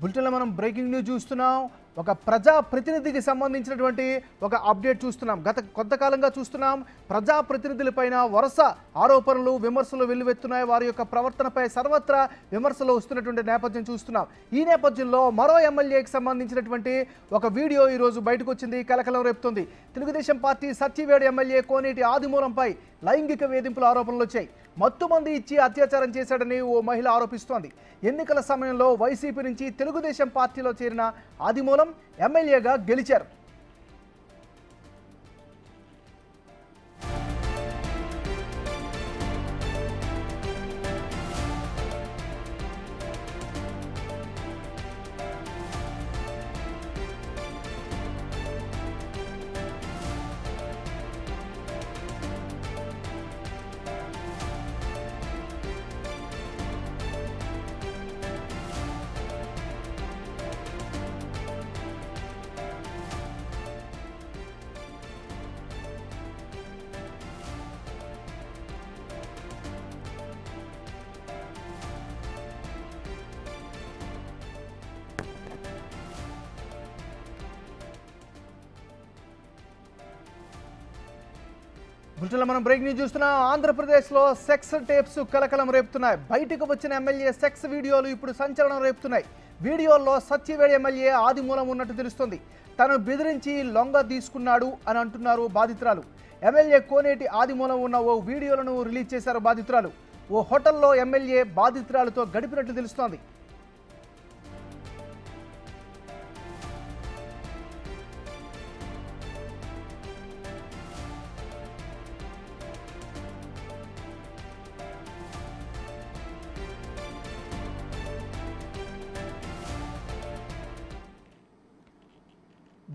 బులెటిన్లో మనం breaking news చూస్తున్నాం. ఒక ప్రజా ప్రతినిధికి సంబంధించినటువంటి ఒక అప్డేట్ చూస్తున్నాం. గత కొంతకాలంగా చూస్తున్నాం ప్రజా ప్రతినిధులపైన వరుస ఆరోపణలు విమర్శలు వెల్లువెత్తున్నాయి. వారి యొక్క ప్రవర్తనపై సర్వత్రా విమర్శలు వస్తున్నటువంటి నేపథ్యం చూస్తున్నాం. ఈ నేపథ్యంలో మరో ఎమ్మెల్యేకి సంబంధించినటువంటి ఒక వీడియో ఈరోజు బయటకు వచ్చింది, కలకలం రేపుతుంది. తెలుగుదేశం పార్టీ సత్యవేడు ఎమ్మెల్యే కోనేటి ఆదిమూలంపై లైంగిక వేధింపుల ఆరోపణలు వచ్చాయి. మత్తుమంది ఇచ్చి అత్యాచారం చేశాడని ఓ మహిళ ఆరోపిస్తోంది. ఎన్నికల సమయంలో వైసీపీ నుంచి తెలుగుదేశం పార్టీలో చేరిన ఆదిమూలం ఎమ్మెల్యేగా గెలిచారు. బులెటిన్లో మనం బ్రేక్ న్యూస్ చూస్తున్నాం. ఆంధ్రప్రదేశ్లో సెక్స్ టేప్స్ కలకలం రేపుతున్నాయి. బయటకు వచ్చిన ఎమ్మెల్యే సెక్స్ వీడియోలు ఇప్పుడు సంచలనం రేపుతున్నాయి. వీడియోల్లో సత్యవేడు ఎమ్మెల్యే ఆదిమూలం ఉన్నట్టు తెలుస్తుంది. తను బెదిరించి లొంగ తీసుకున్నాడు అని అంటున్నారు బాధితురాలు. ఎమ్మెల్యే కోనేటి ఆదిమూలం ఉన్న ఓ వీడియోలను రిలీజ్ చేశారు బాధితురాలు. ఓ హోటల్లో ఎమ్మెల్యే బాధితురాలతో గడిపినట్లు తెలుస్తోంది.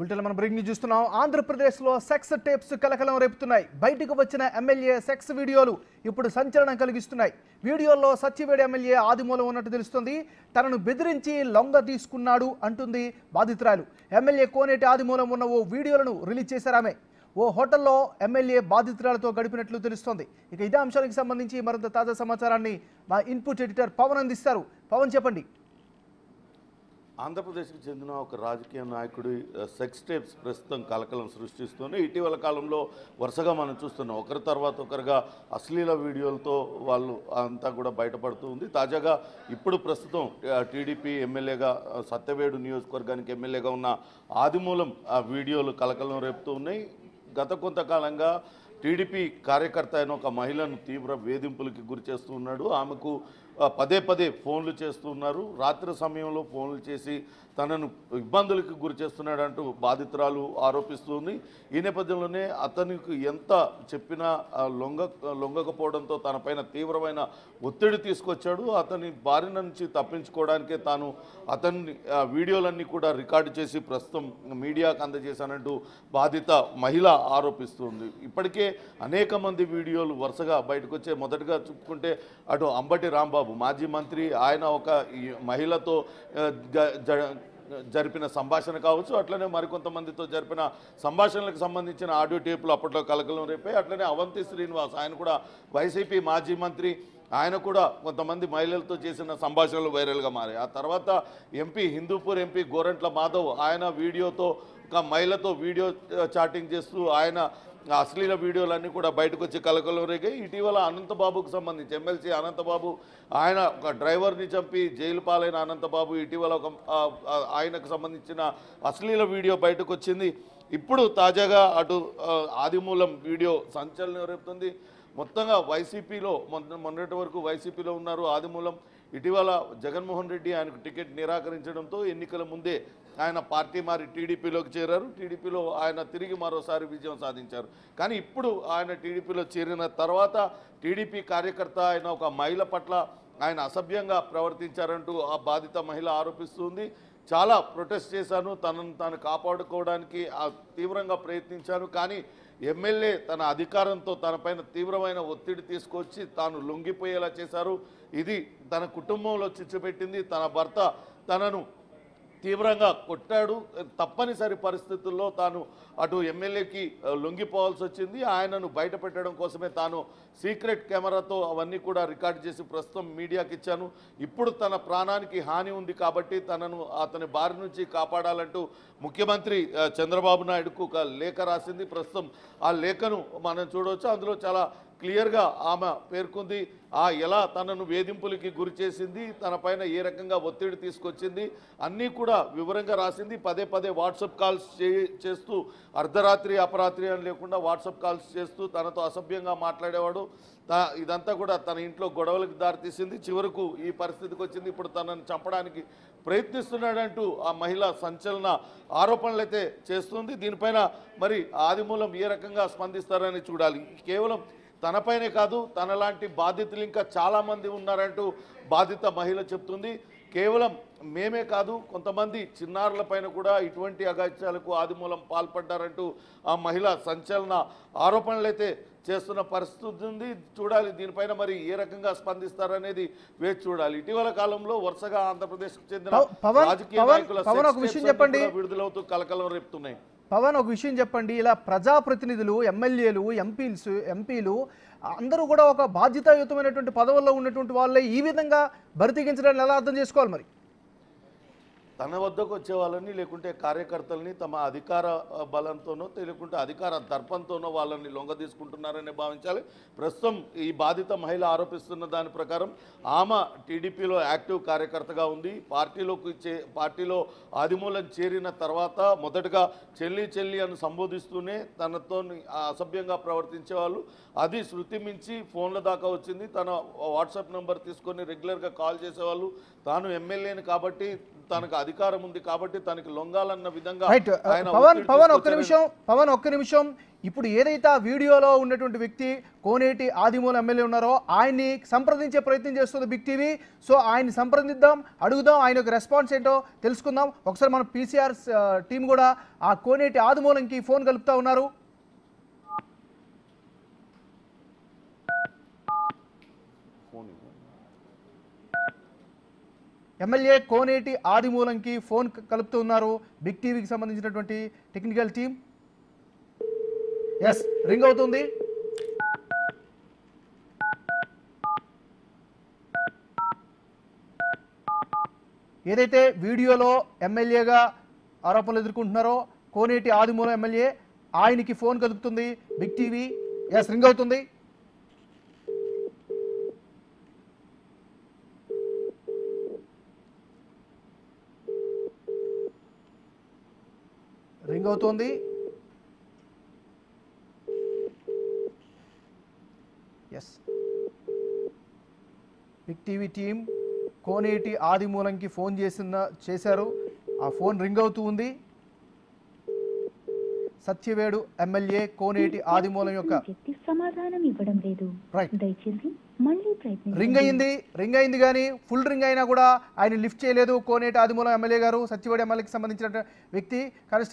బులెటిన్లో మనం బ్రేకింగ్ న్యూస్ చూస్తున్నాం. ఆంధ్రప్రదేశ్లో సెక్స్ టేప్స్ కలకలం రేపుతున్నాయి. బయటకు వచ్చిన ఎమ్మెల్యే సెక్స్ వీడియోలు ఇప్పుడు సంచలనం కలిగిస్తున్నాయి. వీడియోల్లో సత్యవేడు ఎమ్మెల్యే ఆదిమూలం ఉన్నట్టు తెలుస్తుంది. తనను బెదిరించి లొంగ తీసుకున్నాడు అంటుంది బాధితురాలు. ఎమ్మెల్యే కోనేటి ఆదిమూలం ఉన్న ఓ వీడియోలను రిలీజ్ చేశారు ఆమె. ఓ హోటల్లో ఎమ్మెల్యే బాధితురాలతో గడిపినట్లు తెలుస్తోంది. ఇక ఇదే అంశానికి సంబంధించి మరింత తాజా సమాచారాన్ని మా ఇన్పుట్ ఎడిటర్ పవన్ అందిస్తారు. పవన్, చెప్పండి. ఆంధ్రప్రదేశ్కి చెందిన ఒక రాజకీయ నాయకుడి సెక్స్ టేప్స్ ప్రస్తుతం కలకలం సృష్టిస్తూనే ఇటీవల కాలంలో వరుసగా మనం చూస్తున్నాం. ఒకరి తర్వాత ఒకరుగా అశ్లీల వీడియోలతో వాళ్ళు అంతా కూడా బయటపడుతూ ఉంది. తాజాగా ఇప్పుడు ప్రస్తుతం టీడీపీ ఎమ్మెల్యేగా సత్యవేడు నియోజకవర్గానికి ఎమ్మెల్యేగా ఉన్న ఆదిమూలం ఆ వీడియోలు కలకలం రేపుతూ ఉన్నాయి. గత కొంతకాలంగా టీడీపీ కార్యకర్త అయిన ఒక మహిళను తీవ్ర వేధింపులకి గురి చేస్తూ ఉన్నాడు. ఆమెకు పదే పదే ఫోన్లు చేస్తూ ఉన్నారు. రాత్రి సమయంలో ఫోన్లు చేసి తనను ఇబ్బందులకు గురి చేస్తున్నాడంటూ బాధితురాలు ఆరోపిస్తుంది. ఈ నేపథ్యంలోనే అతనికి ఎంత చెప్పినా లొంగకపోవడంతో తనపైన తీవ్రమైన ఒత్తిడి తీసుకొచ్చాడు. అతని బారి నుంచి తప్పించుకోవడానికే తాను అతన్ని వీడియోలన్నీ కూడా రికార్డు చేసి ప్రస్తుతం మీడియాకు అందజేశానంటూ బాధిత మహిళ ఆరోపిస్తుంది. ఇప్పటికే అనేక మంది వీడియోలు వరుసగా బయటకు వచ్చే, మొదటగా చెప్పుకుంటే అటు అంబటి రాంబాబు మాజీ మంత్రి, ఆయన ఒక మహిళతో జరిపిన సంభాషణ కావచ్చు, అట్లనే మరికొంతమందితో జరిపిన సంభాషణలకు సంబంధించిన ఆడియో టేపులు అప్పట్లో కలకలం రేపాయి. అట్లనే అవంతి శ్రీనివాస్, ఆయన కూడా వైసీపీ మాజీ మంత్రి, ఆయన కూడా కొంతమంది మహిళలతో చేసిన సంభాషణలు వైరల్గా మారాయి. ఆ తర్వాత ఎంపీ హిందూపూర్ ఎంపీ గోరంట్ల మాధవ్, ఆయన వీడియోతో ఒక మహిళతో వీడియో చాటింగ్ చేస్తూ ఆయన అశ్లీల వీడియోలన్నీ కూడా బయటకు వచ్చి కలకలం రేగాయి. ఇటీవల అనంతబాబుకు సంబంధించి ఎమ్మెల్సీ అనంతబాబు, ఆయన ఒక డ్రైవర్ని చంపి జైలు పాలైన అనంతబాబు, ఇటీవల ఒక ఆయనకు సంబంధించిన అశ్లీల వీడియో బయటకు వచ్చింది. ఇప్పుడు తాజాగా అటు ఆదిమూలం వీడియో సంచలనం రేపుతుంది. మొత్తంగా వైసీపీలో మొన్నటి వరకు వైసీపీలో ఉన్నారు ఆదిమూలం. ఇటీవల జగన్మోహన్ రెడ్డి ఆయనకు టికెట్ నిరాకరించడంతో ఎన్నికల ముందే ఆయన పార్టీ మారి టీడీపీలోకి చేరారు. టీడీపీలో ఆయన తిరిగి మరోసారి విజయం సాధించారు. కానీ ఇప్పుడు ఆయన టీడీపీలో చేరిన తర్వాత టీడీపీ కార్యకర్త అయిన ఒక మహిళ పట్ల ఆయన అసభ్యంగా ప్రవర్తించారంటూ ఆ బాధిత మహిళ ఆరోపిస్తుంది. చాలా ప్రొటెస్ట్ చేశాను, తనను తాను కాపాడుకోవడానికి తీవ్రంగా ప్రయత్నించాను, కానీ ఎమ్మెల్యే తన అధికారంతో తనపైన తీవ్రమైన ఒత్తిడి తీసుకొచ్చి తాను లొంగిపోయేలా చేశారు. ఇది తన కుటుంబంలో చిచ్చుపెట్టింది. తన భర్త తనను తీవ్రంగా కొట్టాడు. తప్పనిసరి పరిస్థితుల్లో తాను అటు ఎమ్మెల్యేకి లొంగిపోవాల్సి వచ్చింది. ఆయనను బయట పెట్టడం కోసమే తాను సీక్రెట్ కెమెరాతో అవన్నీ కూడా రికార్డ్ చేసి ప్రస్తుతం మీడియాకి ఇచ్చాను. ఇప్పుడు తన ప్రాణానికి హాని ఉంది కాబట్టి తనను అతని బారి నుంచి కాపాడాలంటూ ముఖ్యమంత్రి చంద్రబాబు నాయుడుకు ఒక లేఖ రాసింది. ప్రస్తుతం ఆ లేఖను మనం చూడవచ్చు. అందులో చాలా క్లియర్గా ఆమె పేర్కొంది ఎలా తనను వేధింపులకి గురి చేసింది, తన పైన ఏ రకంగా ఒత్తిడి తీసుకొచ్చింది అన్నీ కూడా వివరంగా రాసింది. పదే పదే వాట్సాప్ కాల్స్ చేస్తూ అర్ధరాత్రి అపరాత్రి అని లేకుండా వాట్సాప్ కాల్స్ చేస్తూ తనతో అసభ్యంగా మాట్లాడేవాడు. ఇదంతా కూడా తన ఇంట్లో గొడవలకు దారితీసింది. చివరకు ఈ పరిస్థితికి వచ్చింది. ఇప్పుడు తనను చంపడానికి ప్రయత్నిస్తున్నాడంటూ ఆ మహిళ సంచలన ఆరోపణలు అయితే చేస్తుంది. దీనిపైన మరి ఆదిమూలం ఏ రకంగా స్పందిస్తారని చూడాలి. కేవలం తనపైనే కాదు, తనలాంటి బాధితులు ఇంకా చాలామంది ఉన్నారంటూ బాధిత మహిళ చెప్తుంది. కేవలం మేమే కాదు, కొంతమంది చిన్నారులపైన కూడా ఇటువంటి అగాత్యాలకు ఆదిమూలం పాల్పడ్డారంటూ ఆ మహిళ సంచలన ఆరోపణలు అయితే చేస్తున్న పరిస్థితి ఉంది. చూడాలి దీనిపైన మరి ఏ రకంగా స్పందిస్తారనేది వేచి చూడాలి. ఇటీవల కాలంలో వరుసగా ఆంధ్రప్రదేశ్కు చెందిన రాజకీయ నాయకుల విడుదలవుతూ కలకలం రేపుతున్నాయి. పవన్, ఒక విషయం చెప్పండి. ఇలా ప్రజాప్రతినిధులు, ఎమ్మెల్యేలు, ఎంపీలు అందరూ కూడా ఒక బాధ్యతాయుతమైనటువంటి పదవుల్లో ఉన్నటువంటి వాళ్ళే ఈ విధంగా బరితెగించడాన్ని ఎలా అర్థం చేసుకోవాలి? మరి తన వద్దకు వచ్చే వాళ్ళని లేకుంటే కార్యకర్తల్ని తమ అధికార బలంతోనో లేకుంటే అధికార దర్పంతోనో వాళ్ళని లొంగ తీసుకుంటున్నారని భావించాలి. ప్రస్తుతం ఈ బాధిత మహిళ ఆరోపిస్తున్న దాని ప్రకారం ఆమె టీడీపీలో యాక్టివ్ కార్యకర్తగా ఉంది. పార్టీలో ఆదిమూలం చేరిన తర్వాత మొదటగా చెల్లి అని సంబోధిస్తూనే తనతో అసభ్యంగా ప్రవర్తించేవాళ్ళు. అది శృతి మించి ఫోన్ల దాకా వచ్చింది. తన వాట్సాప్ నెంబర్ తీసుకొని రెగ్యులర్గా కాల్ చేసేవాళ్ళు. తాను ఎమ్మెల్యేని కాబట్టి తనకు అధికారం ఉంది కాబట్టి తనకి లొంగాలన్న విధంగా పవన్ ఒక్క నిమిషం. ఇప్పుడు ఏదైతే ఆ వీడియోలో ఉన్నటువంటి వ్యక్తి కోనేటి ఆదిమూలం ఎమ్మెల్యే ఉన్నారో ఆయన్ని సంప్రదించే ప్రయత్నం చేస్తుంది బిగ్ టీవీ. సో ఆయన్ని సంప్రదిద్దాం, అడుగుదాం, ఆయన యొక్క రెస్పాన్స్ ఏంటో తెలుసుకుందాం. ఒకసారి మన పీసీఆర్ టీం కూడా ఆ కోనేటి ఆదిమూలంకి ఫోన్ కలుపుతా ఉన్నారు. ఎమ్మెల్యే కోనేటి ఆదిమూలంకి ఫోన్ కలుపుతూ ఉన్నారు బిగ్ టీవీకి సంబంధించినటువంటి టెక్నికల్ టీం. ఎస్, రింగ్ అవుతుంది. ఏదైతే వీడియోలో ఎమ్మెల్యేగా ఆరోపణలు ఎదుర్కొంటున్నారో కోనేటి ఆదిమూలం ఎమ్మెల్యే, ఆయనకి ఫోన్ కలుపుతుంది బిగ్ టీవీ. ఎస్, రింగ్ అవుతుంది. రింగ్ అవుతోంది. ఎస్, బిగ్ టీవీ టీం కోనేటి ఆదిమూలంకి ఫోన్ చేశారు. ఆ ఫోన్ రింగ్ అవుతూ ఉంది. సత్యవేడు ఎమ్మెల్యే కోనేటి ఆదిమూలం యొక్క సమాధానం ఇవ్వడం లేదు, దయచేసి మళ్ళీ ప్రయత్నించండి. రింగ్ అయింది కానీ ఫుల్ రింగ్ అయినా కూడా ఆయన లిఫ్ట్ చేయలేదు కోనేటి ఆదిమూలం ఎమ్మెల్యే గారు. సత్యవేడు ఎమ్మెల్యేకి సంబంధించిన వ్యక్తి కానిస్టేబుల్